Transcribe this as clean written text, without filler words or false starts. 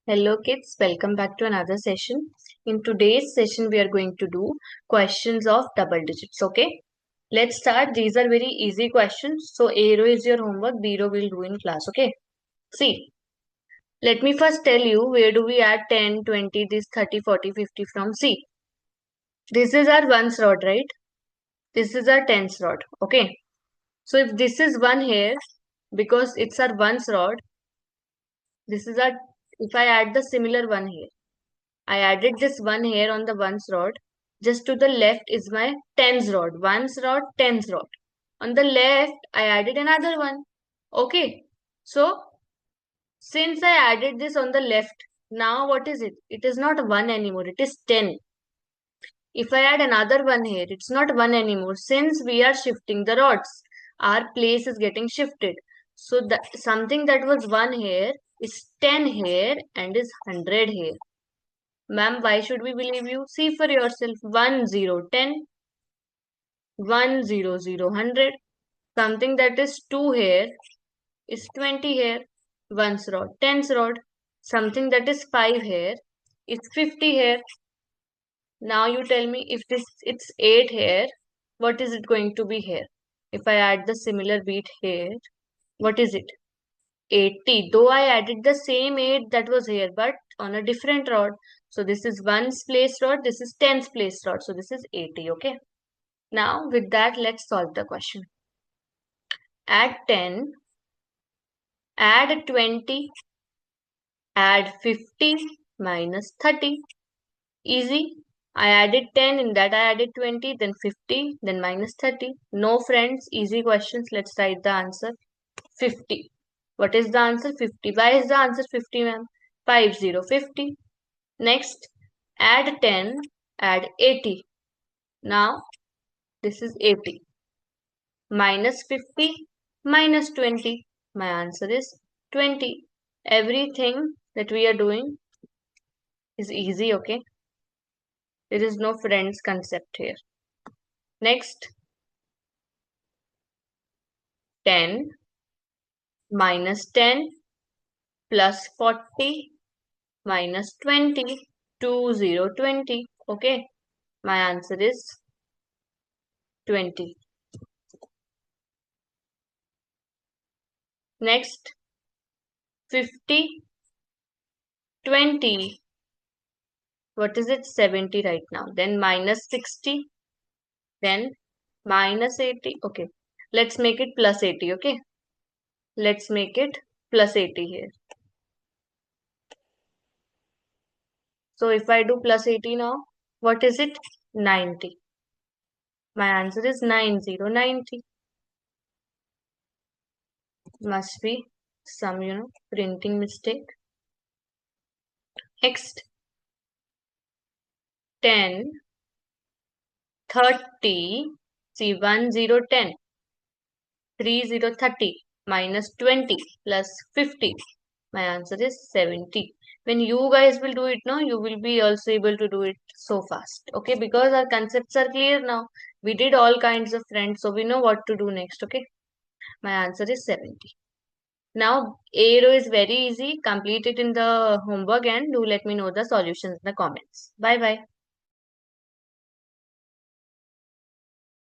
Hello kids, welcome back to another session. In today's session, we are going to do questions of double digits. Okay, let's start. These are very easy questions. So A row is your homework, B row will do in class. Okay, see, let me first tell you where do we add 10, 20, this 30, 40, 50 from. See, this is our ones rod, right? This is our tens rod. Okay, so if this is one here, because it's our ones rod, this is our, if I add the similar one here. I added this one here on the ones rod. Just to the left is my tens rod. Ones rod, tens rod. On the left, I added another one. Okay. So, since I added this on the left, now what is it? It is not 1 anymore. It is 10. If I add another one here, it's not 1 anymore. Since we are shifting the rods, our place is getting shifted. So, that something that was 1 here is 10 here and is 100 here. Ma'am, why should we believe you? See for yourself. 1, 0, 10. 1, 0, 0, 100. Something that is 2 here is 20 here. Ones rod, tens rod. Something that is 5 here is 50 here. Now you tell me if it's 8 here, what is it going to be here? If I add the similar beat here, what is it? 80. Though I added the same 8 that was here, but on a different rod. So this is ones place rod, this is tens place rod. So this is 80, okay? Now with that, let's solve the question. Add 10, add 20, add 50 minus 30. Easy. I added 10, in that I added 20, then 50, then minus 30. No friends, easy questions. Let's write the answer. 50. What is the answer? 50. Why is the answer 50, ma'am? 50, 50. Next, add 10, add 80. Now, this is 80. Minus 50, minus 20. My answer is 20. Everything that we are doing is easy, okay? There is no friends concept here. Next, 10 minus 10 plus 40 minus 20, 20, 20. Okay, my answer is 20. Next, 50, 20. What is it? 70 right now. Then minus 60. Then minus 80. Okay, let's make it plus 80. Okay, let's make it plus 80 here. So if I do plus 80 now, what is it? 90. My answer is 90, 90. Must be some, printing mistake. Next, 10, 30, see 1, 0, 10, 3, 0, 30, minus 20 plus 50. My answer is 70. When you guys will do it now, you will be also able to do it so fast. Okay, because our concepts are clear now. We did all kinds of friends, so we know what to do next. Okay, my answer is 70. Now, A row is very easy. Complete it in the homework and do let me know the solutions in the comments. Bye bye.